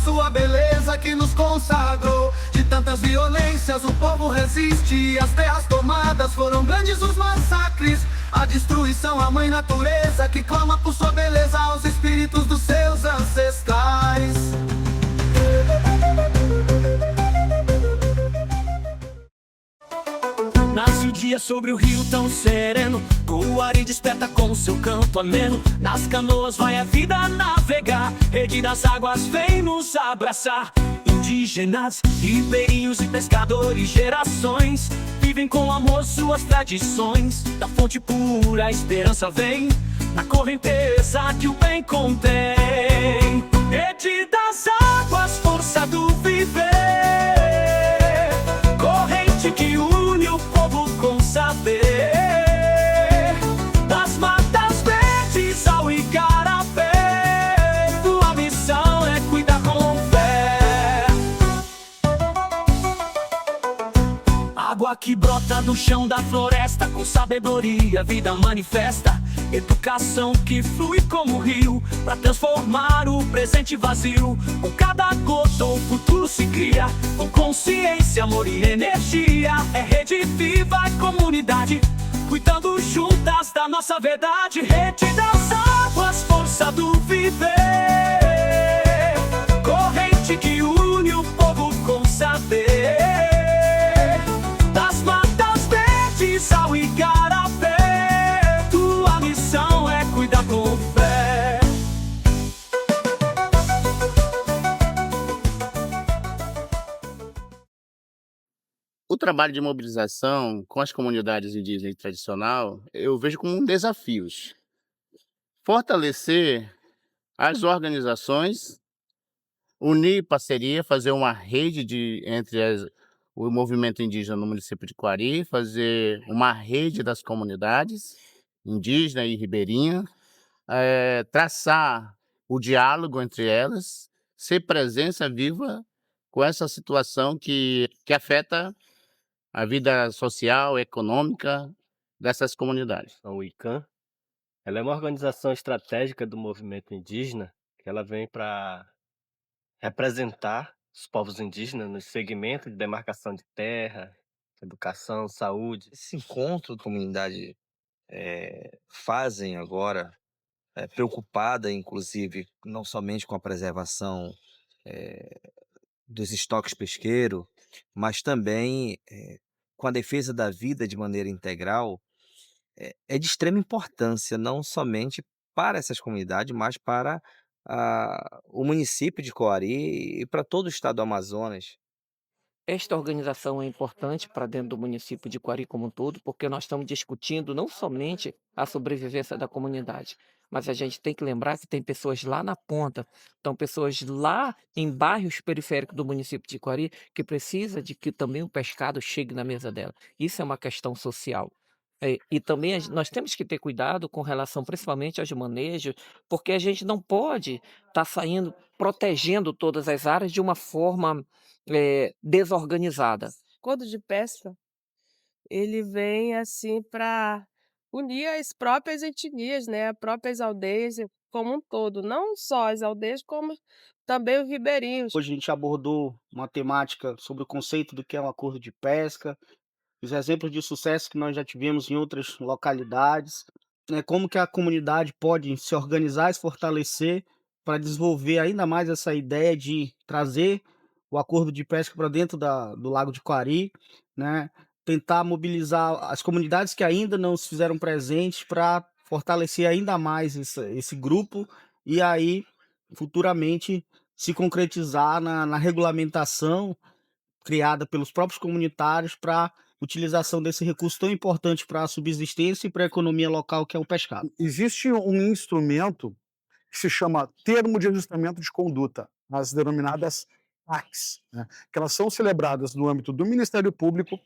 sua beleza que nos consagrou. De tantas violências o povo resiste, as terras tomadas foram grandes os massacres. A destruição, a mãe natureza que clama por sua beleza aos espíritos dos seus ancestrais. Nasce o dia sobre o rio tão sereno, Coari desperta com seu canto ameno. Nas canoas vai a vida navegar, rede das águas vem nos abraçar. Indígenas, ribeirinhos e pescadores, gerações vivem com amor suas tradições. Da fonte pura a esperança vem, na correnteza que o bem contém. Rede das águas, força do viver, corrente que une o povo com saber. Das matas verdes ao igarapé, tua missão é cuidar com fé. Água que brota do chão da floresta, com sabedoria a vida manifesta. Educação que flui como rio, pra transformar o presente vazio. Com cada gota o futuro se cria, com consciência, amor e energia. É rede viva e comunidade, cuidando juntas da nossa verdade. Rede das águas, força do viver, corrente que une o povo com saber. Das matas verdes ao igarapé, tua missão é cuidar com fé. O trabalho de mobilização com as comunidades indígenas tradicional, eu vejo como um desafio. Fortalecer as organizações, unir parceria, fazer uma rede entre o movimento indígena no município de Coari, fazer uma rede das comunidades indígena e ribeirinha, traçar o diálogo entre elas, ser presença viva com essa situação que afeta a vida social, econômica dessas comunidades. A UICAM, ela é uma organização estratégica do movimento indígena, que ela vem para representar os povos indígenas nos segmentos de demarcação de terra, educação, saúde. Esse encontro da comunidade fazem agora, preocupada inclusive não somente com a preservação dos estoques pesqueiros, mas também com a defesa da vida de maneira integral, é de extrema importância, não somente para essas comunidades, mas para o município de Coari e para todo o estado do Amazonas. Esta organização é importante para dentro do município de Coari como um todo, porque nós estamos discutindo não somente a sobrevivência da comunidade, mas a gente tem que lembrar que tem pessoas lá na ponta, então pessoas lá em bairros periféricos do município de Coari que precisa de que também o pescado chegue na mesa dela. Isso é uma questão social. E também nós temos que ter cuidado com relação principalmente aos manejos, porque a gente não pode estar saindo protegendo todas as áreas de uma forma desorganizada. Acordo de pesca, ele vem assim para unir as próprias etnias, né, as próprias aldeias como um todo, não só as aldeias, como também os ribeirinhos. Hoje a gente abordou uma temática sobre o conceito do que é um acordo de pesca, os exemplos de sucesso que nós já tivemos em outras localidades, né, como que a comunidade pode se organizar e se fortalecer para desenvolver ainda mais essa ideia de trazer o acordo de pesca para dentro do Lago de Coari, né, tentar mobilizar as comunidades que ainda não se fizeram presentes para fortalecer ainda mais esse grupo e aí futuramente se concretizar na regulamentação criada pelos próprios comunitários para utilização desse recurso tão importante para a subsistência e para a economia local, que é o pescado. Existe um instrumento que se chama Termo de Ajustamento de Conduta, as denominadas TACs, né, que elas são celebradas no âmbito do Ministério Público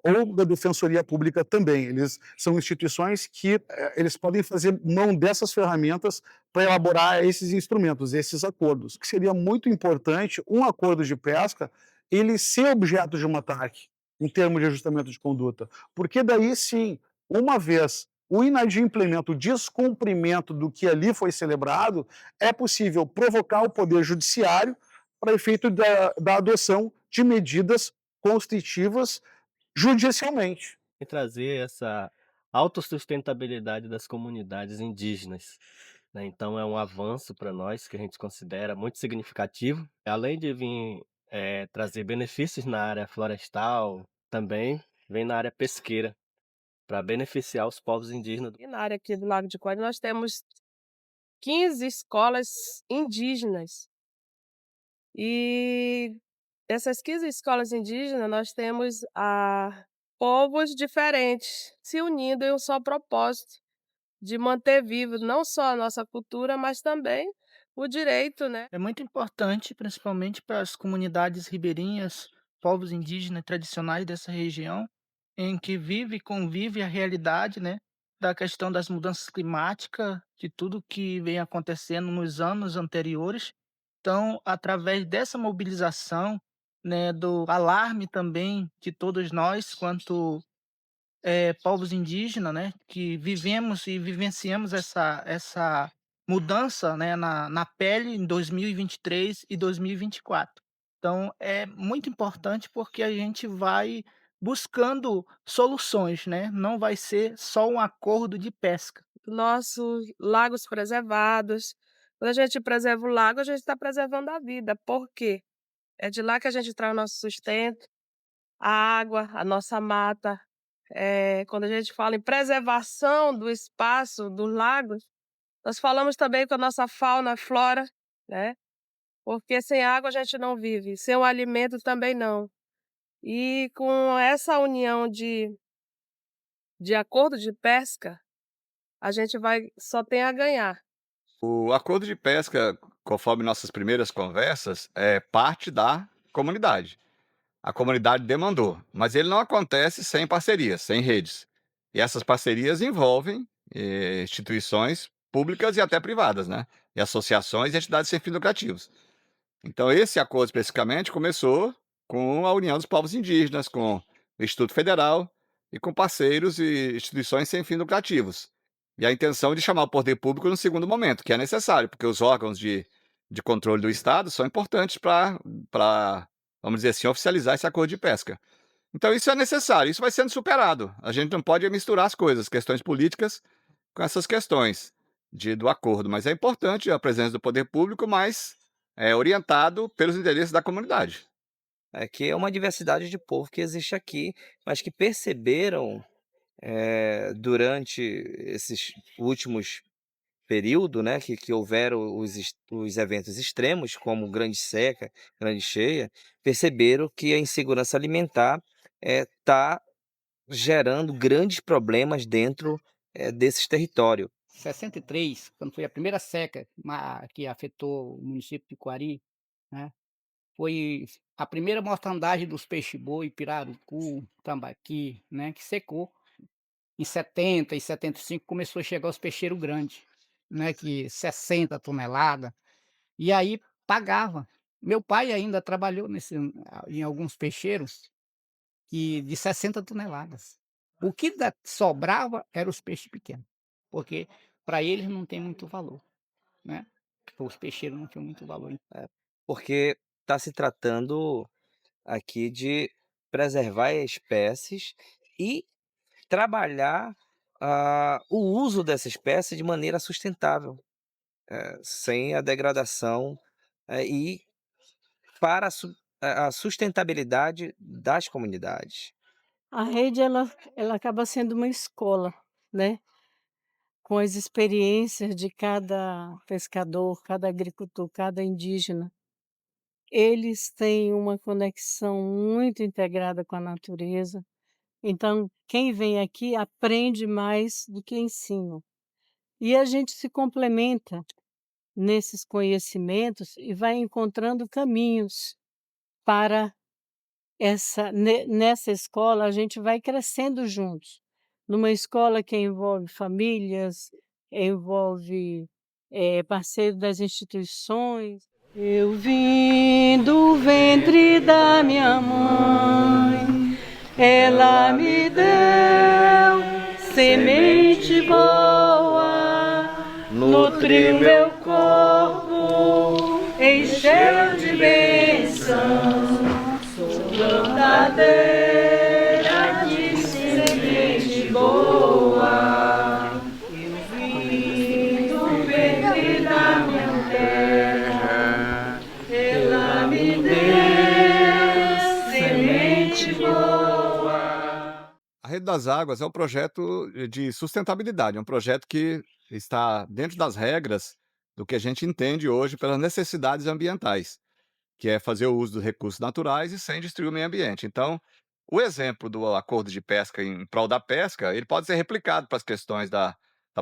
ou da Defensoria Pública também. Eles são instituições que eles podem fazer mão dessas ferramentas para elaborar esses instrumentos, esses acordos, que seria muito importante um acordo de pesca ele ser objeto de uma TAC, em termos de ajustamento de conduta, porque daí sim, uma vez o inadimplemento, o descumprimento do que ali foi celebrado, é possível provocar o Poder Judiciário para efeito da adoção de medidas constritivas judicialmente. E trazer essa autossustentabilidade das comunidades indígenas, né. Então é um avanço para nós que a gente considera muito significativo, além de vir, trazer benefícios na área florestal, também vem na área pesqueira, para beneficiar os povos indígenas. E na área aqui do Lago de Quari nós temos 15 escolas indígenas. E essas 15 escolas indígenas nós temos povos diferentes se unindo em um só propósito de manter vivo não só a nossa cultura, mas também o direito, né. É muito importante, principalmente para as comunidades ribeirinhas, povos indígenas tradicionais dessa região, em que vive e convive a realidade, né, da questão das mudanças climáticas, de tudo que vem acontecendo nos anos anteriores. Então, através dessa mobilização, né, do alarme também de todos nós, quanto povos indígenas, né, que vivemos e vivenciamos essa mudança, né, na pele em 2023 e 2024. Então é muito importante, porque a gente vai buscando soluções, né, não vai ser só um acordo de pesca. Nossos lagos preservados. Quando a gente preserva o lago, a gente está preservando a vida. Por quê? É de lá que a gente traz o nosso sustento, a água, a nossa mata. Quando a gente fala em preservação do espaço dos lagos, nós falamos também com a nossa fauna e flora, né, porque sem água a gente não vive, sem o alimento também não. E com essa união de acordo de pesca, a gente só tem a ganhar. O acordo de pesca, conforme nossas primeiras conversas, é parte da comunidade. A comunidade demandou, mas ele não acontece sem parcerias, sem redes. E essas parcerias envolvem instituições públicas e até privadas, né? E associações e entidades sem fins lucrativos. Então, esse acordo especificamente começou com a União dos Povos Indígenas, com o Instituto Federal e com parceiros e instituições sem fins lucrativos. E a intenção de chamar o poder público no segundo momento, que é necessário, porque os órgãos de controle do Estado são importantes para, vamos dizer assim, oficializar esse acordo de pesca. Então, isso é necessário, isso vai sendo superado. A gente não pode misturar as coisas, questões políticas, com essas questões do acordo. Mas é importante a presença do poder público, mas orientado pelos interesses da comunidade. É que é uma diversidade de povo que existe aqui, mas que perceberam durante esses últimos períodos, né, que houveram os eventos extremos, como grande seca, grande cheia, perceberam que a insegurança alimentar está gerando grandes problemas dentro desses territórios. 63, quando foi a primeira seca que afetou o município de Quari, né, foi a primeira mortandade dos peixe-boi, pirarucu, tambaqui, né, que secou. Em 70 e 75 começou a chegar os peixeiros grandes, né, que 60 toneladas, e aí pagava. Meu pai ainda trabalhou em alguns peixeiros de 60 toneladas. O que sobrava eram os peixes pequenos, porque para eles não tem muito valor, né? Os peixeiros não tinham muito valor. Porque está se tratando aqui de preservar espécies e trabalhar o uso dessa espécie de maneira sustentável, sem a degradação e para a sustentabilidade das comunidades. A rede ela acaba sendo uma escola, né, com as experiências de cada pescador, cada agricultor, cada indígena. Eles têm uma conexão muito integrada com a natureza, então quem vem aqui aprende mais do que ensina. E a gente se complementa nesses conhecimentos e vai encontrando caminhos para nessa escola a gente vai crescendo juntos. Numa escola que envolve famílias, envolve parceiros das instituições. Eu vim do ventre da minha mãe, ela me deu semente boa, nutriu meu corpo, encheu de bem. plantadeira de semente boa, eu vim do ventre da minha terra, ela me deu semente boa. A Rede das Águas é um projeto de sustentabilidade, é um projeto que está dentro das regras do que a gente entende hoje pelas necessidades ambientais, que é fazer o uso dos recursos naturais e sem destruir o meio ambiente. Então, o exemplo do acordo de pesca em prol da pesca, ele pode ser replicado para as questões da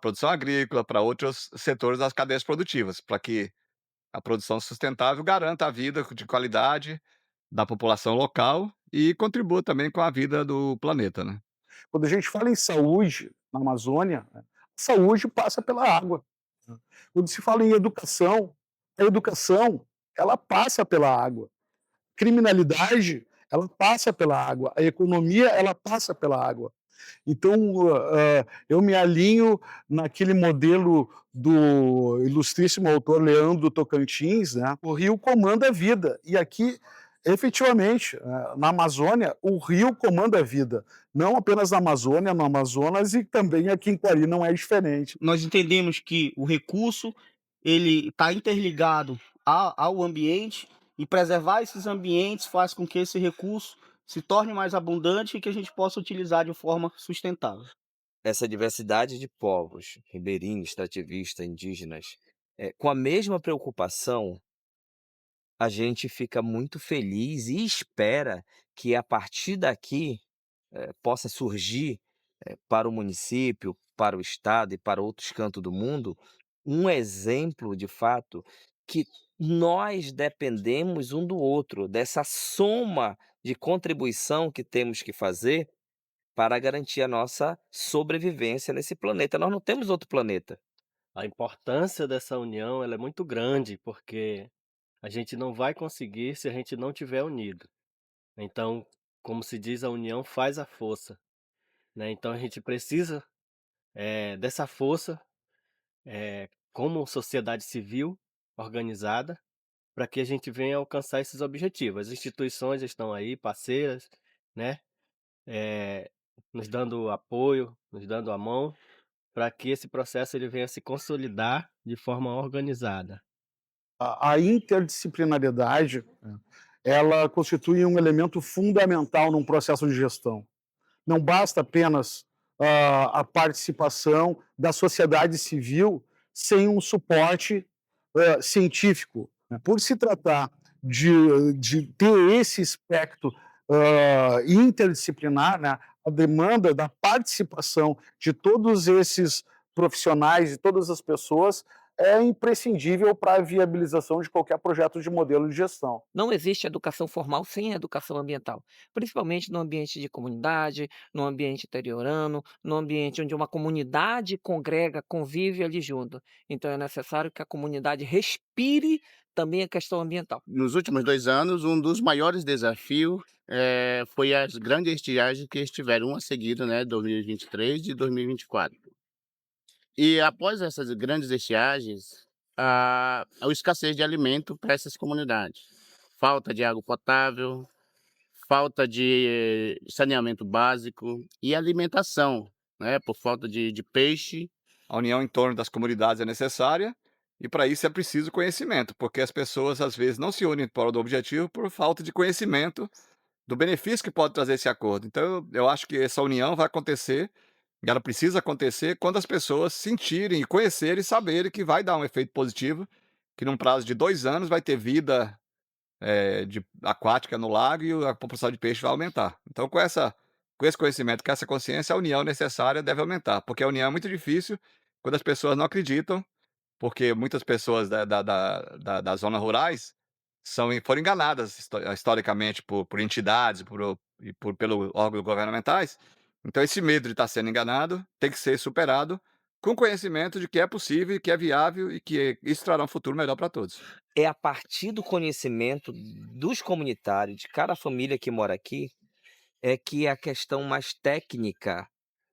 produção agrícola, para outros setores das cadeias produtivas, para que a produção sustentável garanta a vida de qualidade da população local e contribua também com a vida do planeta, né? Quando a gente fala em saúde na Amazônia, saúde passa pela água. Quando se fala em educação, a educação ela passa pela água. Criminalidade, ela passa pela água. A economia, ela passa pela água. Então, eu me alinho naquele modelo do ilustríssimo autor Leandro Tocantins, né? O rio comanda a vida. E aqui, efetivamente, na Amazônia, o rio comanda a vida. Não apenas na Amazônia, no Amazonas e também aqui em Quari não é diferente. Nós entendemos que o recurso ele está interligado ao ambiente e preservar esses ambientes faz com que esse recurso se torne mais abundante e que a gente possa utilizar de forma sustentável. Essa diversidade de povos, ribeirinhos, extrativistas, indígenas, com a mesma preocupação, a gente fica muito feliz e espera que a partir daqui possa surgir para o município, para o estado e para outros cantos do mundo, um exemplo de fato que nós dependemos um do outro, dessa soma de contribuição que temos que fazer para garantir a nossa sobrevivência nesse planeta. Nós não temos outro planeta. A importância dessa união, ela é muito grande, porque a gente não vai conseguir se a gente não tiver unido. Então, como se diz, a união faz a força, né? Então a gente precisa, dessa força, como sociedade civil organizada, para que a gente venha alcançar esses objetivos. As instituições estão aí, parceiras, né? eh, Nos dando apoio, nos dando a mão, para que esse processo ele venha se consolidar de forma organizada. A interdisciplinariedade, ela constitui um elemento fundamental num processo de gestão. Não basta apenas a participação da sociedade civil sem um suporte científico. Por se tratar de ter esse espectro interdisciplinar, né, a demanda da participação de todos esses profissionais e todas as pessoas é imprescindível para a viabilização de qualquer projeto de modelo de gestão. Não existe educação formal sem educação ambiental, principalmente no ambiente de comunidade, no ambiente interiorano, no ambiente onde uma comunidade congrega, convive ali junto. Então é necessário que a comunidade respire também a questão ambiental. Nos últimos 2 anos, um dos maiores desafios foi as grandes estiagens que estiveram uma seguida, né, 2023 e 2024. E após essas grandes estiagens, a escassez de alimento para essas comunidades. Falta de água potável, falta de saneamento básico e alimentação, né, por falta de peixe. A união em torno das comunidades é necessária e para isso é preciso conhecimento, porque as pessoas às vezes não se unem em prol do objetivo por falta de conhecimento do benefício que pode trazer esse acordo. Então eu acho que essa união vai acontecer, e ela precisa acontecer quando as pessoas sentirem, conhecerem e saberem que vai dar um efeito positivo, que num prazo de 2 anos vai ter vida aquática no lago e a população de peixe vai aumentar. Então, com esse conhecimento, com essa consciência, a união necessária deve aumentar, porque a união é muito difícil quando as pessoas não acreditam, porque muitas pessoas das zonas rurais foram enganadas historicamente por entidades pelo órgãos governamentais. Então, esse medo de estar sendo enganado tem que ser superado com conhecimento de que é possível, e que é viável e que isso trará um futuro melhor para todos. É a partir do conhecimento dos comunitários, de cada família que mora aqui, é que a questão mais técnica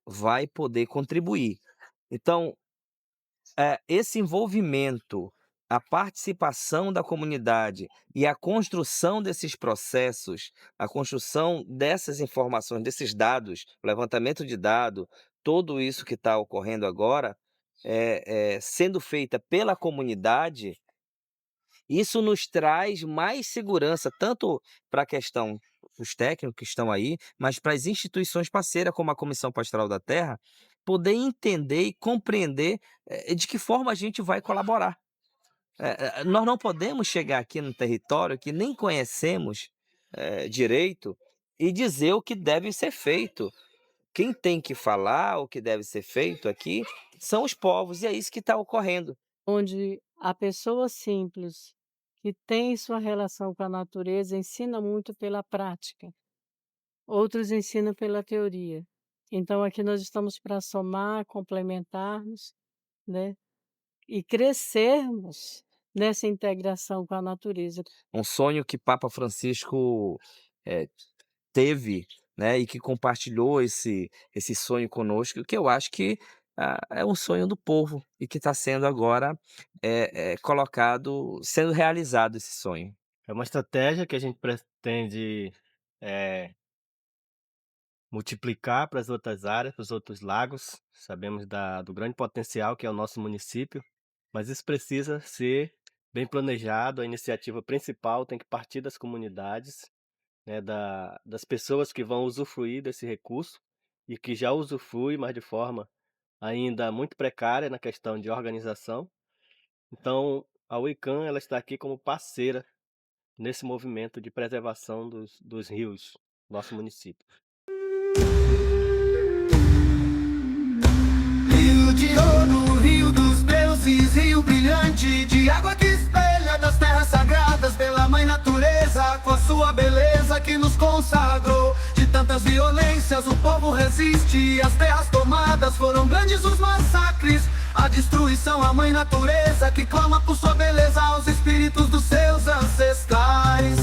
vai poder contribuir. Então, esse envolvimento a participação da comunidade e a construção desses processos, a construção dessas informações, desses dados, o levantamento de dado, tudo isso que está ocorrendo agora, sendo feita pela comunidade, isso nos traz mais segurança, tanto para a questão dos técnicos que estão aí, mas para as instituições parceiras, como a Comissão Pastoral da Terra, poder entender e compreender de que forma a gente vai colaborar. Nós não podemos chegar aqui no território que nem conhecemos direito e dizer o que deve ser feito. Quem tem que falar o que deve ser feito aqui são os povos, e é isso que está ocorrendo. Onde a pessoa simples, que tem sua relação com a natureza, ensina muito pela prática. Outros ensinam pela teoria. Então aqui nós estamos para somar, complementarmos, né? E crescermos nessa integração com a natureza. Um sonho que Papa Francisco teve, né, e que compartilhou esse sonho conosco, que eu acho que é um sonho do povo e que está sendo agora colocado, sendo realizado esse sonho. É uma estratégia que a gente pretende multiplicar para as outras áreas, para os outros lagos. Sabemos do grande potencial que é o nosso município, mas isso precisa ser bem planejado. A iniciativa principal tem que partir das comunidades, né, das pessoas que vão usufruir desse recurso e que já usufruem, mas de forma ainda muito precária na questão de organização. Então, a UICAM ela está aqui como parceira nesse movimento de preservação dos rios do nosso município. Rio de ouro, rio dos deuses, rio brilhante, de água que espelha das terras sagradas, pela mãe natureza, com a sua beleza que nos consagrou. De tantas violências o povo resiste, as terras tomadas foram grandes os massacres. A destruição, a mãe natureza que clama por sua beleza aos espíritos dos seus ancestrais.